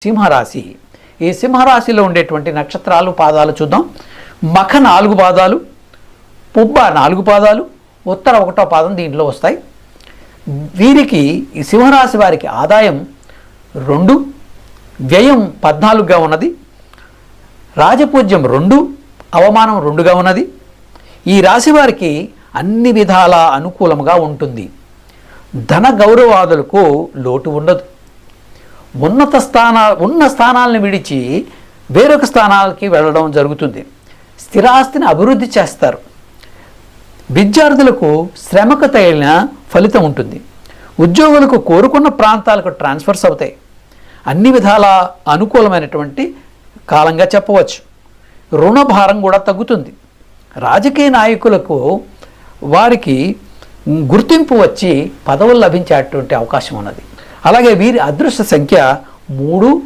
సింహరాశి. ఈ సింహరాశిలో ఉండేటువంటి నక్షత్రాలు పాదాలు చూద్దాం. మఖ 4 పాదాలు, పుబ్బ 4 పాదాలు, ఉత్తర 1వ పాదం దీంట్లో వస్తాయి. వీరికి ఈ సింహరాశి వారికి ఆదాయం 2, వ్యయం 14గా ఉన్నది, రాజపూజ్యం 2, అవమానం 2గా ఉన్నది. ఈ రాశి వారికి అన్ని విధాల అనుకూలంగా ఉంటుంది. ధన గౌరవాదులకు లోటు ఉండదు. ఉన్న స్థానాలను విడిచి వేరొక స్థానాలకి వెళ్ళడం జరుగుతుంది. స్థిరాస్తిని అభివృద్ధి చేస్తారు. విద్యార్థులకు శ్రమకు తగిన ఫలితం ఉంటుంది. ఉద్యోగులకు కోరుకున్న ప్రాంతాలకు ట్రాన్స్ఫర్స్ అవుతాయి. అన్ని విధాల అనుకూలమైనటువంటి కాలంగా చెప్పవచ్చు. రుణభారం కూడా తగ్గుతుంది. రాజకీయ నాయకులకు వారికి గుర్తింపు వచ్చి పదవులు లభించేటువంటి అవకాశం ఉన్నది. అలాగే వీరి అదృష్ట సంఖ్య 3